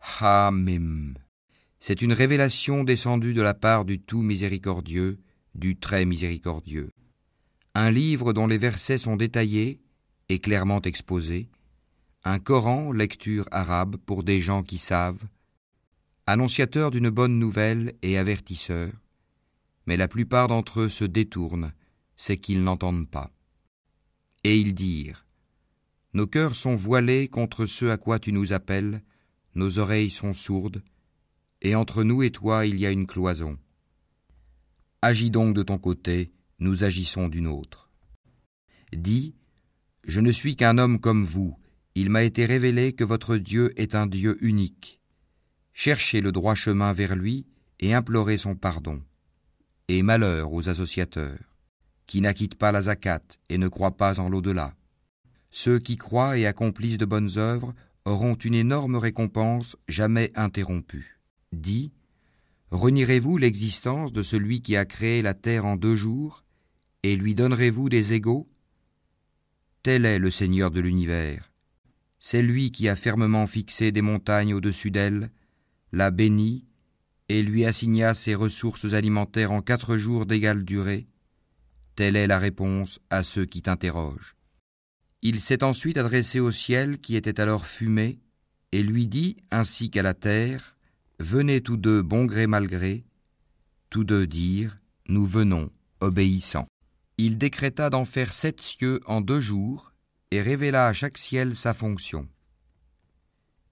Hamim. C'est une révélation descendue de la part du tout miséricordieux, du très miséricordieux. Un livre dont les versets sont détaillés et clairement exposés, un Coran, lecture arabe pour des gens qui savent, annonciateur d'une bonne nouvelle et avertisseur, mais la plupart d'entre eux se détournent, c'est qu'ils n'entendent pas. Et ils dirent, nos cœurs sont voilés contre ce à quoi tu nous appelles, nos oreilles sont sourdes, et entre nous et toi il y a une cloison. Agis donc de ton côté, nous agissons du nôtre. Dis, je ne suis qu'un homme comme vous, il m'a été révélé que votre Dieu est un Dieu unique. Cherchez le droit chemin vers lui et implorez son pardon. Et malheur aux associateurs, qui n'acquittent pas la zakat et ne croient pas en l'au-delà. Ceux qui croient et accomplissent de bonnes œuvres auront une énorme récompense jamais interrompue. Dis, renierez-vous l'existence de celui qui a créé la terre en 2 jours, et lui donnerez-vous des égaux? Tel est le Seigneur de l'univers. C'est lui qui a fermement fixé des montagnes au-dessus d'elle, la bénit, et lui assigna ses ressources alimentaires en 4 jours d'égale durée. Telle est la réponse à ceux qui t'interrogent. Il s'est ensuite adressé au ciel qui était alors fumé, et lui dit, ainsi qu'à la terre, « Venez tous deux bon gré mal gré », tous deux dirent, « Nous venons, obéissants ». Il décréta d'en faire 7 cieux en 2 jours, et révéla à chaque ciel sa fonction.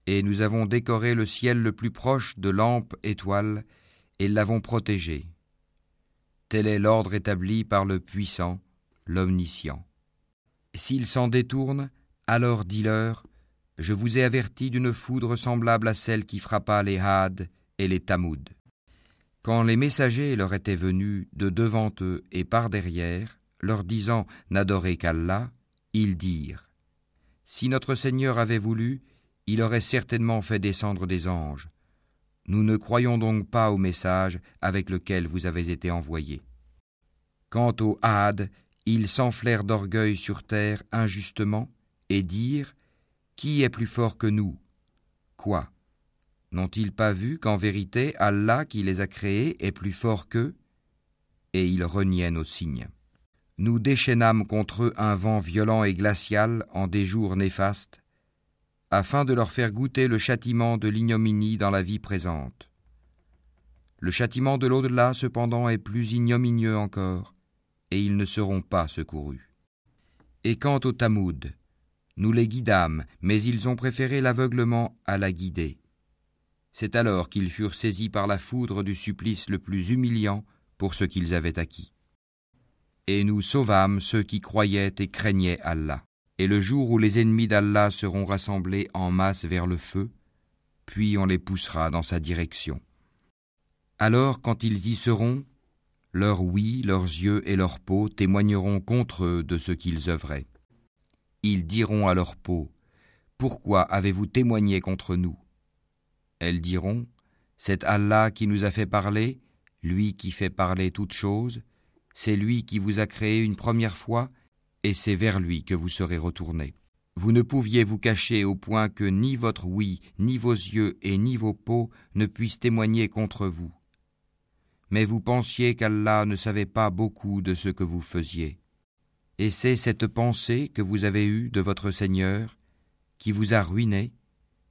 Et nous avons décoré le ciel le plus proche de lampes étoiles, et l'avons protégé. Tel est l'ordre établi par le puissant, l'omniscient. S'ils s'en détournent, alors dis-leur, je vous ai averti d'une foudre semblable à celle qui frappa les Had et les Tamoud. Quand les messagers leur étaient venus de devant eux et par derrière, leur disant n'adorez qu'Allah, ils dirent, si notre Seigneur avait voulu, il aurait certainement fait descendre des anges. Nous ne croyons donc pas au message avec lequel vous avez été envoyés. Quant aux Had, ils s'enflèrent d'orgueil sur terre injustement et dirent « Qui est plus fort que nous ?» Quoi ? N'ont-ils pas vu qu'en vérité Allah qui les a créés est plus fort qu'eux ? Et ils reniaient nos signes. Nous déchaînâmes contre eux un vent violent et glacial en des jours néfastes, afin de leur faire goûter le châtiment de l'ignominie dans la vie présente. Le châtiment de l'au-delà, cependant, est plus ignominieux encore, et ils ne seront pas secourus. Et quant aux Tamoud, nous les guidâmes, mais ils ont préféré l'aveuglement à la guider. C'est alors qu'ils furent saisis par la foudre du supplice le plus humiliant pour ce qu'ils avaient acquis. Et nous sauvâmes ceux qui croyaient et craignaient Allah. Et le jour où les ennemis d'Allah seront rassemblés en masse vers le feu, puis on les poussera dans sa direction. Alors, quand ils y seront, leur ouïe, leurs yeux et leur peau témoigneront contre eux de ce qu'ils œuvraient. Ils diront à leur peau, « Pourquoi avez-vous témoigné contre nous ?» Elles diront, « C'est Allah qui nous a fait parler, lui qui fait parler toutes choses, c'est lui qui vous a créé une première fois, et c'est vers lui que vous serez retournés. Vous ne pouviez vous cacher au point que ni votre ouïe, ni vos yeux et ni vos peaux ne puissent témoigner contre vous. Mais vous pensiez qu'Allah ne savait pas beaucoup de ce que vous faisiez. Et c'est cette pensée que vous avez eue de votre Seigneur qui vous a ruinés,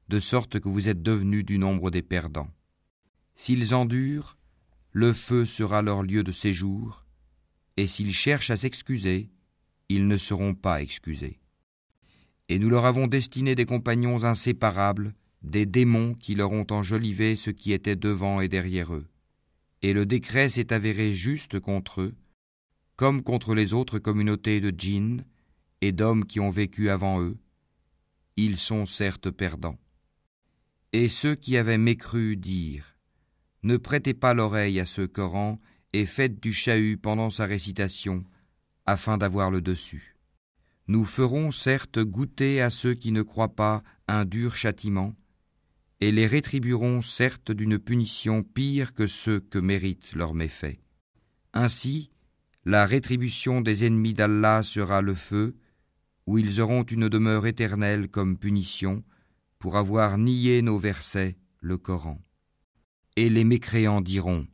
de sorte que vous êtes devenus du nombre des perdants. S'ils endurent, le feu sera leur lieu de séjour, et s'ils cherchent à s'excuser, ils ne seront pas excusés. Et nous leur avons destiné des compagnons inséparables, des démons qui leur ont enjolivé ce qui était devant et derrière eux. Et le décret s'est avéré juste contre eux, comme contre les autres communautés de djinns et d'hommes qui ont vécu avant eux. Ils sont certes perdants. Et ceux qui avaient mécru dirent, « Ne prêtez pas l'oreille à ce Coran et faites du chahut pendant sa récitation, afin d'avoir le dessus. Nous ferons certes goûter à ceux qui ne croient pas un dur châtiment, et les rétribuerons certes d'une punition pire que ceux que méritent leurs méfaits. Ainsi, la rétribution des ennemis d'Allah sera le feu, où ils auront une demeure éternelle comme punition, pour avoir nié nos versets le Coran. Et les mécréants diront,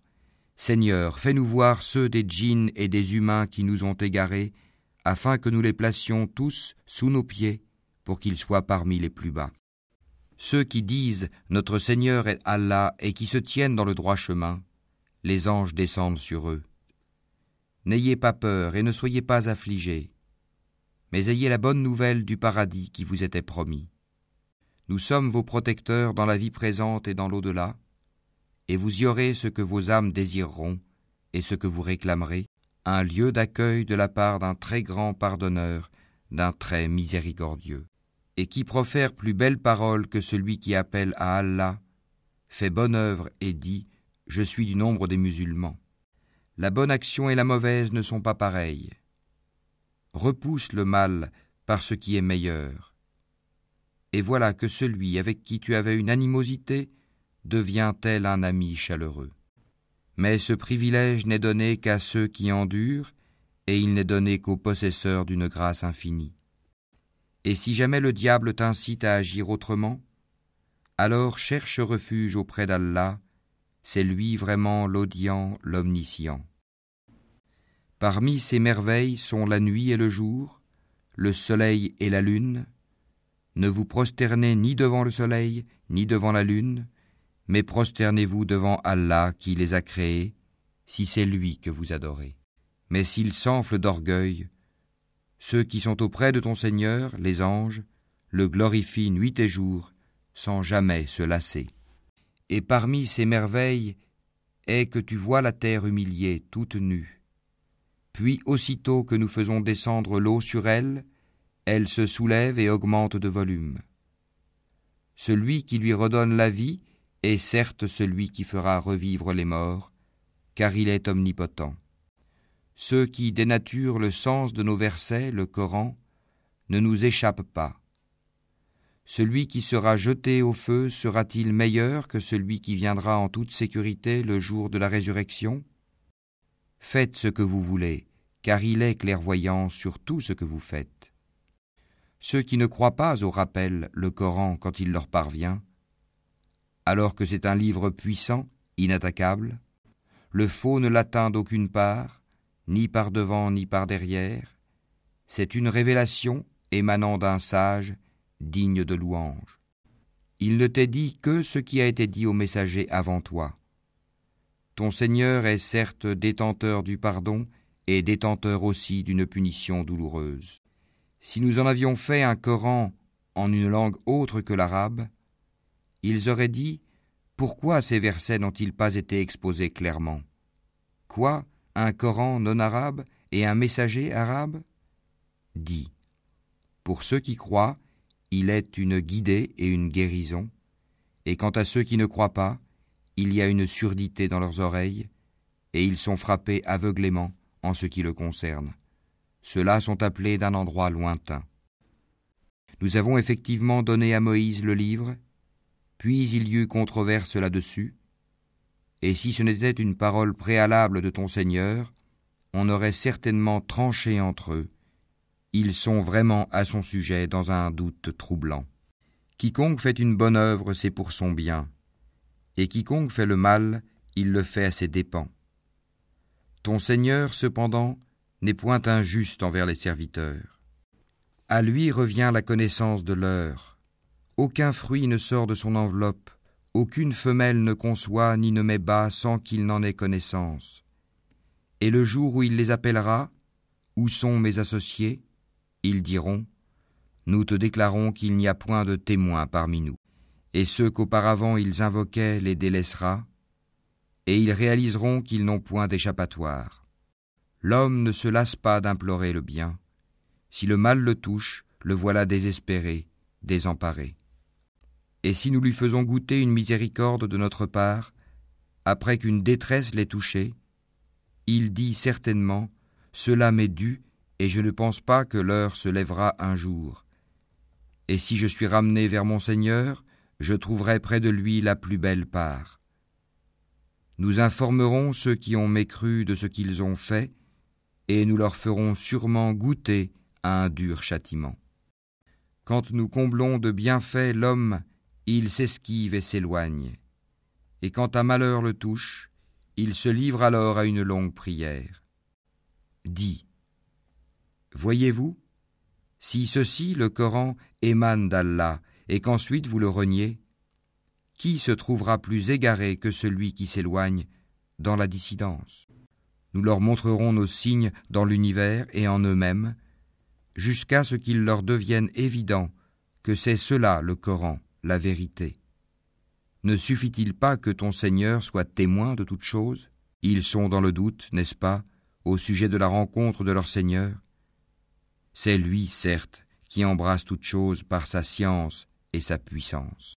Seigneur, fais-nous voir ceux des djinns et des humains qui nous ont égarés, afin que nous les placions tous sous nos pieds, pour qu'ils soient parmi les plus bas. Ceux qui disent « Notre Seigneur est Allah » et qui se tiennent dans le droit chemin, les anges descendent sur eux. N'ayez pas peur et ne soyez pas affligés, mais ayez la bonne nouvelle du paradis qui vous était promis. Nous sommes vos protecteurs dans la vie présente et dans l'au-delà, et vous y aurez ce que vos âmes désireront et ce que vous réclamerez, un lieu d'accueil de la part d'un très grand pardonneur, d'un très miséricordieux, et qui profère plus belle parole que celui qui appelle à Allah, fait bonne œuvre et dit « Je suis du nombre des musulmans ». La bonne action et la mauvaise ne sont pas pareilles. Repousse le mal par ce qui est meilleur. Et voilà que celui avec qui tu avais une animosité devient tel un ami chaleureux. Mais ce privilège n'est donné qu'à ceux qui endurent, et il n'est donné qu'aux possesseurs d'une grâce infinie. Et si jamais le diable t'incite à agir autrement, alors cherche refuge auprès d'Allah, c'est lui vraiment l'audient, l'omniscient. Parmi ces merveilles sont la nuit et le jour, le soleil et la lune. Ne vous prosternez ni devant le soleil, ni devant la lune, mais prosternez-vous devant Allah qui les a créés, si c'est lui que vous adorez. Mais s'ils s'enflent d'orgueil, ceux qui sont auprès de ton Seigneur, les anges, le glorifient nuit et jour, sans jamais se lasser. Et parmi ces merveilles est que tu vois la terre humiliée, toute nue. Puis aussitôt que nous faisons descendre l'eau sur elle, elle se soulève et augmente de volume. Celui qui lui redonne la vie est certes celui qui fera revivre les morts, car il est omnipotent. Ceux qui dénaturent le sens de nos versets, le Coran, ne nous échappent pas. Celui qui sera jeté au feu sera-t-il meilleur que celui qui viendra en toute sécurité le jour de la résurrection ? Faites ce que vous voulez, car il est clairvoyant sur tout ce que vous faites. Ceux qui ne croient pas au rappel, le Coran, quand il leur parvient, alors que c'est un livre puissant, inattaquable, le faux ne l'atteint d'aucune part, ni par devant ni par derrière, c'est une révélation émanant d'un sage, digne de louange. Il ne t'est dit que ce qui a été dit aux messagers avant toi. Ton Seigneur est certes détenteur du pardon et détenteur aussi d'une punition douloureuse. Si nous en avions fait un Coran en une langue autre que l'arabe, ils auraient dit « Pourquoi ces versets n'ont-ils pas été exposés clairement ? Quoi ? Un Coran non arabe et un messager arabe ? Dis. Pour ceux qui croient, il est une guidée et une guérison, et quant à ceux qui ne croient pas, il y a une surdité dans leurs oreilles, et ils sont frappés aveuglément en ce qui le concerne. Ceux-là sont appelés d'un endroit lointain. Nous avons effectivement donné à Moïse le livre, puis il y eut controverse là-dessus, et si ce n'était une parole préalable de ton Seigneur, on aurait certainement tranché entre eux. Ils sont vraiment à son sujet dans un doute troublant. Quiconque fait une bonne œuvre, c'est pour son bien, et quiconque fait le mal, il le fait à ses dépens. Ton Seigneur, cependant, n'est point injuste envers les serviteurs. À lui revient la connaissance de l'heure. Aucun fruit ne sort de son enveloppe, aucune femelle ne conçoit ni ne met bas sans qu'il n'en ait connaissance. Et le jour où il les appellera, où sont mes associés ? Ils diront, nous te déclarons qu'il n'y a point de témoins parmi nous. Et ceux qu'auparavant ils invoquaient les délaissera, et ils réaliseront qu'ils n'ont point d'échappatoire. L'homme ne se lasse pas d'implorer le bien. Si le mal le touche, le voilà désespéré, désemparé. Et si nous lui faisons goûter une miséricorde de notre part, après qu'une détresse l'ait touché, il dit certainement, cela m'est dû, et je ne pense pas que l'heure se lèvera un jour. Et si je suis ramené vers mon Seigneur, je trouverai près de lui la plus belle part. Nous informerons ceux qui ont mécru de ce qu'ils ont fait, et nous leur ferons sûrement goûter à un dur châtiment. Quand nous comblons de bienfaits l'homme il s'esquive et s'éloigne, et quand un malheur le touche, il se livre alors à une longue prière. Dis, voyez-vous, si ceci, le Coran, émane d'Allah, et qu'ensuite vous le reniez, qui se trouvera plus égaré que celui qui s'éloigne dans la dissidence? Nous leur montrerons nos signes dans l'univers et en eux-mêmes, jusqu'à ce qu'il leur devienne évident que c'est cela le Coran, la vérité. Ne suffit-il pas que ton Seigneur soit témoin de toutes choses? Ils sont dans le doute, n'est-ce pas, au sujet de la rencontre de leur Seigneur? C'est lui, certes, qui embrasse toutes choses par sa science et sa puissance.